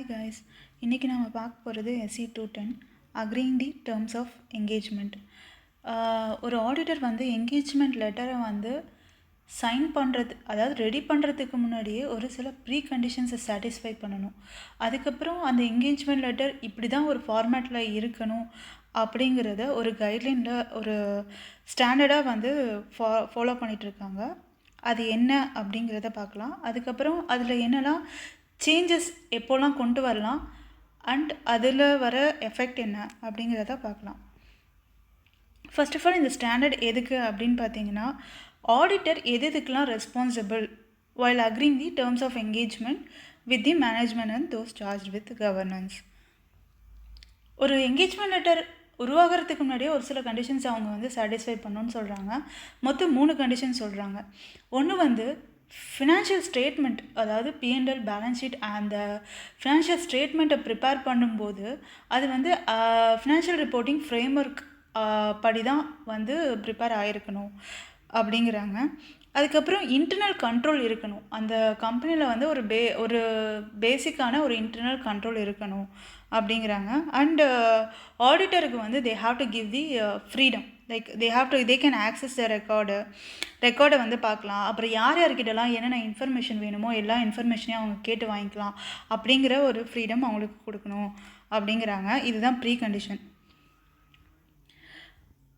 Guys, இன்றைக்கி நம்ம பார்க்க போகிறது SE 210 agreeing the terms of engagement. ஒரு ஆடிட்டர் வந்து என்கேஜ்மெண்ட் லெட்டரை வந்து சைன் பண்ணுறது, அதாவது ரெடி பண்ணுறதுக்கு முன்னாடியே ஒரு சில ப்ரீ கண்டிஷன்ஸை சாட்டிஸ்ஃபை பண்ணணும். அதுக்கப்புறம் அந்த என்கேஜ்மெண்ட் லெட்டர் இப்படி தான் ஒரு ஃபார்மேட்டில் இருக்கணும் அப்படிங்கிறத ஒரு கைட்லைனில் ஒரு ஸ்டாண்டர்டாக வந்து ஃபாலோ பண்ணிகிட்ருக்காங்க. அது என்ன அப்படிங்கிறத பார்க்கலாம். அதுக்கப்புறம் அதில் என்னெல்லாம் சேஞ்சஸ் எப்போல்லாம் கொண்டு வரலாம் அண்ட் அதில் வர எஃபெக்ட் என்ன அப்படிங்கிறத பார்க்கலாம். ஃபர்ஸ்ட் ஆஃப் ஆல் இந்த ஸ்டாண்டர்ட் எதுக்கு அப்படின்னு பார்த்தீங்கன்னா, ஆடிட்டர் எதுக்கெலாம் responsible while agreeing the terms of engagement with the management and those charged with governance. ஒரு என்கேஜ்மெண்ட் லெட்டர் உருவாகிறதுக்கு முன்னாடியே ஒரு சில கண்டிஷன்ஸ் அவங்க வந்து சாட்டிஸ்ஃபை பண்ணணும்னு சொல்கிறாங்க. மொத்தம் 3 கண்டிஷன் சொல்கிறாங்க. ஒன்று வந்து ஃபினான்ஷியல் ஸ்டேட்மெண்ட், அதாவது P&L பேலன்ஸ் ஷீட் அந்த ஃபினான்ஷியல் ஸ்டேட்மெண்ட்டை ப்ரிப்பேர் பண்ணும்போது அது வந்து ஃபினான்ஷியல் ரிப்போர்ட்டிங் ஃப்ரேம் ஒர்க் படி தான் வந்து ப்ரிப்பேர் ஆகிருக்கணும் அப்படிங்கிறாங்க. அதுக்கப்புறம் இன்டர்னல் கண்ட்ரோல் இருக்கணும். அந்த கம்பெனியில் வந்து ஒரு பேசிக்கான ஒரு இன்டர்னல் கண்ட்ரோல் இருக்கணும் அப்படிங்கிறாங்க. அண்டு ஆடிட்டருக்கு வந்து they have to give the freedom, like they can access த ரெக்கார்டை வந்து பார்க்கலாம். அப்புறம் யார்கிட்டலாம் என்னென்ன இன்ஃபர்மேஷன் வேணுமோ எல்லா இன்ஃபர்மேஷனையும் அவங்க கேட்டு வாங்கிக்கலாம் அப்படிங்கிற ஒரு ஃப்ரீடம் அவங்களுக்கு கொடுக்கணும் அப்படிங்கிறாங்க. இதுதான் ப்ரீ கண்டிஷன்.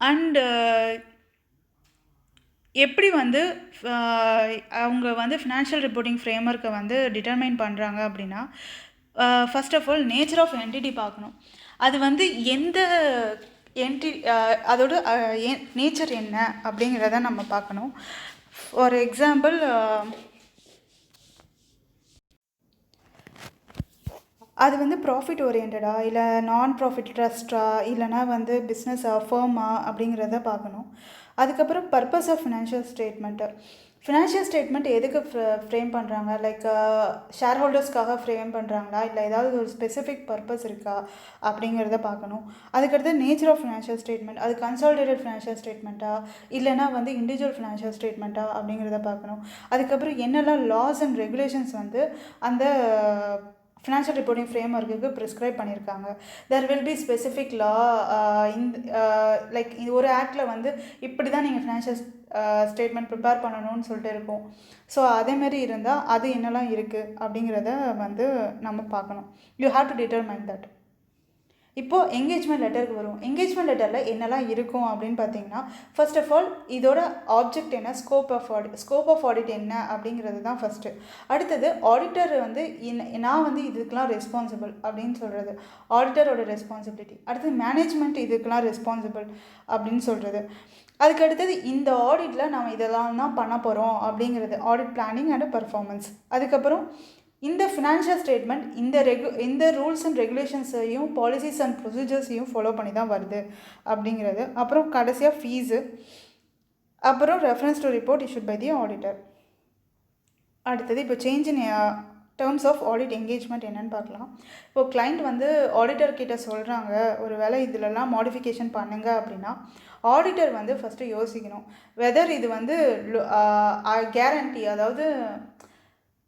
அண்டு எப்படி வந்து அவங்க வந்து ஃபினான்ஷியல் ரிப்போர்ட்டிங் ஃப்ரேம் ஒர்க்கை வந்து டிட்டர்மைன் பண்ணுறாங்க அப்படின்னா, first of all nature of entity பார்க்கணும். அது வந்து எந்த அதோட நேச்சர் என்ன அப்படிங்கிறத நம்ம பார்க்கணும். ஃபார் எக்ஸாம்பிள், அது வந்து ப்ராஃபிட் ஓரியன்டா இல்லை நான் ப்ராஃபிட் ட்ரஸ்ட்டா இல்லைனா வந்து பிஸ்னஸ் ஃபர்மா அப்படிங்கிறத பார்க்கணும். அதுக்கப்புறம் பர்பஸ் ஆஃப் ஃபினான்ஷியல் ஸ்டேட்மெண்ட் எதுக்கு ஃப்ரேம் பண்ணுறாங்க, லைக் ஷேர் ஹோல்டர்ஸ்க்காக ஃப்ரேம் பண்ணுறாங்களா இல்லை ஏதாவது ஒரு ஸ்பெசிஃபிக் பர்பஸ் இருக்கா அப்படிங்கிறத பார்க்கணும். அதுக்கடுத்து நேச்சர் ஆஃப் ஃபினான்ஷியல் ஸ்டேட்மெண்ட், அது கன்சாலிடேட்டட் ஃபினான்ஷியல் ஸ்டேட்மெண்ட்டா இல்லைனா வந்து இண்டிவிஜுவல் ஃபினான்ஷியல் ஸ்டேட்மெண்ட்டா அப்படிங்கிறத பார்க்கணும். அதுக்கப்புறம் என்னெல்லாம் லாஸ் அண்ட் ரெகுலேஷன்ஸ் வந்து அந்த ஃபினான்ஷியல் ரிப்போர்ட்டிங் ஃப்ரேம் ஒர்க்குக்கு ப்ரிஸ்கிரைப் பண்ணியிருக்காங்க. There will be specific law, like ஒரு ஆக்டில் வந்து இப்படி தான் நீங்கள் ஃபினான்ஷியல் ஸ்டேட்மெண்ட் ப்ரிப்பேர் பண்ணணும்னு சொல்லிட்டு இருக்கும். ஸோ அதேமாரி இருந்தால் அது என்னெல்லாம் இருக்குது அப்படிங்கிறத வந்து நம்ம பார்க்கணும். You have to determine that. இப்போது என்கேஜ்மெண்ட் லெட்டருக்கு வரும். என்கேஜ்மெண்ட் லெட்டரில் என்னெல்லாம் இருக்கும் அப்படின்னு பார்த்தீங்கன்னா, ஃபர்ஸ்ட் ஆஃப் ஆல் இதோட ஆப்ஜெக்ட் என்ன, ஸ்கோப் ஆஃப் ஆடிட் என்ன அப்படிங்கிறது தான் ஃபஸ்ட்டு. அடுத்தது ஆடிட்டர் வந்து நான் வந்து இதுக்கெலாம் ரெஸ்பான்சிபிள் அப்படின்னு சொல்கிறது, ஆடிட்டரோட ரெஸ்பான்சிபிலிட்டி. அடுத்தது மேனேஜ்மெண்ட் இதுக்கெலாம் ரெஸ்பான்சிபிள் அப்படின்னு சொல்கிறது. அதுக்கு அடுத்தது இந்த ஆடிட்டில் நம்ம இதெல்லாம் தான் பண்ண போகிறோம் அப்படிங்கிறது, ஆடிட் பிளானிங் அண்ட் பர்ஃபார்மன்ஸ். அதுக்கப்புறம் இந்த ஃபினான்ஷியல் ஸ்டேட்மெண்ட் இந்த ரூல்ஸ் அண்ட் ரெகுலேஷன்ஸையும் பாலிசிஸ் அண்ட் ப்ரொசீஜர்ஸையும் ஃபாலோ பண்ணி தான் வருது அப்படிங்கிறது. அப்புறம் கடைசியாக ஃபீஸு, அப்புறம் reference to report issued by the auditor. அடுத்தது இப்போ change in terms of audit engagement என்னென்னு பார்க்கலாம். இப்போது கிளைண்ட் வந்து ஆடிட்டர் கிட்ட சொல்கிறாங்க ஒரு வேளை இதிலெல்லாம் மாடிஃபிகேஷன் பண்ணுங்க அப்படின்னா, ஆடிட்டர் வந்து ஃபஸ்ட்டு யோசிக்கணும் வெதர் இது வந்து கேரண்டி, அதாவது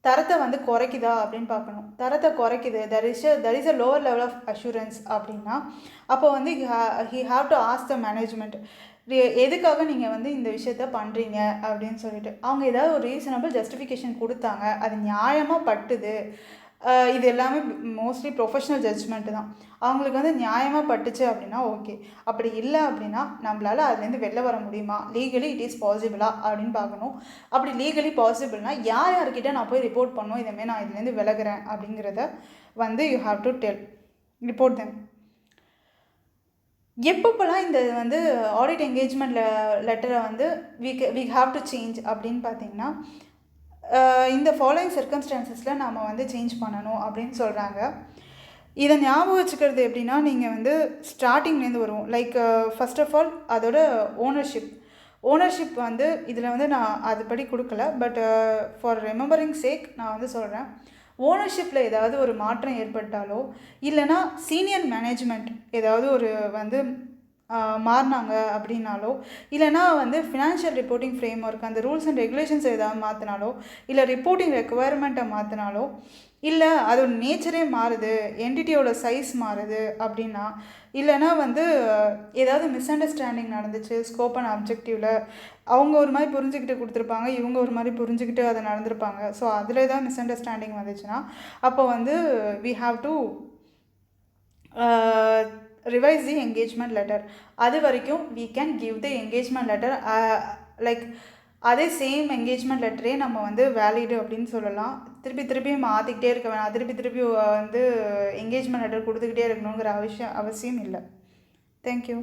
தரத்தை வந்து குறைக்குதா அப்படின்னு பார்க்கணும். தரத்தை குறைக்குது, that is a lower level of assurance அப்படின்னா அப்போ வந்து he have to ask the management, எதுக்காக நீங்கள் வந்து இந்த விஷயத்த பண்ணுறீங்க அப்படின்னு சொல்லிட்டு அவங்க ஏதாவது ஒரு ரீசனபிள் ஜஸ்டிஃபிகேஷன் கொடுத்தாங்க, அது நியாயமாக பட்டுது. இது எல்லாமே மோஸ்ட்லி ப்ரொஃபஷ்னல் ஜட்ஜ்மெண்ட்டு தான். அவங்களுக்கு வந்து நியாயமாக பட்டுச்சு அப்படின்னா ஓகே. அப்படி இல்லை அப்படின்னா நம்மளால் அதுலேருந்து வெளில வர முடியுமா, லீகலி இட் இஸ் பாசிபிளா அப்படின்னு பார்க்கணும். அப்படி லீகலி பாசிபிள்னா யார்கிட்ட நான் போய் ரிப்போர்ட் பண்ணணும், இதுமாரி நான் இதுலேருந்து விலகிறேன் அப்படிங்கிறத வந்து you have to report them. எப்பப்போலாம் இந்த வந்து ஆடிட் என்கேஜ்மெண்ட் லெட்டரை வந்து வி ஹாவ் டு சேஞ்ச் அப்படின்னு பார்த்தீங்கன்னா, இந்த ஃபாலோயிங் சர்க்கம்ஸ்டான்சஸில் நாம் வந்து சேஞ்ச் பண்ணணும் அப்படின்னு சொல்கிறாங்க. இதை ஞாபகம் வச்சுக்கிறது எப்படின்னா, நீங்கள் வந்து ஸ்டார்டிங்லேருந்து வரும். லைக் ஃபர்ஸ்ட் ஆஃப் ஆல் அதோட ஓனர்ஷிப் வந்து இதில் வந்து நான் அதுபடி கொடுக்கல, பட் ஃபார் ரிமெம்பரிங் சேக் நான் வந்து சொல்கிறேன். ஓனர்ஷிப்பில் ஏதாவது ஒரு மாற்றம் ஏற்பட்டாலோ இல்லைனா சீனியர் மேனேஜ்மெண்ட் ஏதாவது ஒரு வந்து மாறினாங்க அப்படின்னாலோ இல்லைனா வந்து ஃபினான்ஷியல் ரிப்போர்ட்டிங் ஃப்ரேம் ஒர்க் அந்த ரூல்ஸ் அண்ட் ரெகுலேஷன்ஸ் ஏதாவது மாற்றினாலோ இல்லை ரிப்போர்ட்டிங் ரெக்குவயர்மெண்ட்டை மாற்றினாலோ இல்லை அதோட நேச்சரே மாறுது, என்டிட்டியோட சைஸ் மாறுது அப்படின்னா, இல்லைன்னா வந்து ஏதாவது மிஸ் அண்டர்ஸ்டாண்டிங் நடந்துச்சு ஸ்கோப் அண்ட் அப்ஜெக்டிவில், அவங்க ஒரு மாதிரி புரிஞ்சுக்கிட்டு கொடுத்துருப்பாங்க, இவங்க ஒரு மாதிரி புரிஞ்சுக்கிட்டு அதை நடந்திருப்பாங்க. ஸோ அதில் ஏதாவது மிஸ் அண்டர்ஸ்டாண்டிங் வந்துச்சுன்னா அப்போ வந்து we have to revise the engagement letter. அது வரைக்கும் we can give the engagement letter like அதே சேம் என்கேஜ்மெண்ட் லெட்டரே நம்ம வந்து வேலிடு அப்படின்னு சொல்லலாம். திருப்பி திருப்பி மாற்றிக்கிட்டே இருக்க வேணாம், திருப்பி திருப்பி வந்து என்கேஜ்மெண்ட் லெட்டர் கொடுத்துக்கிட்டே இருக்கணுங்கிற அவசியம் இல்லை. தேங்க்யூ.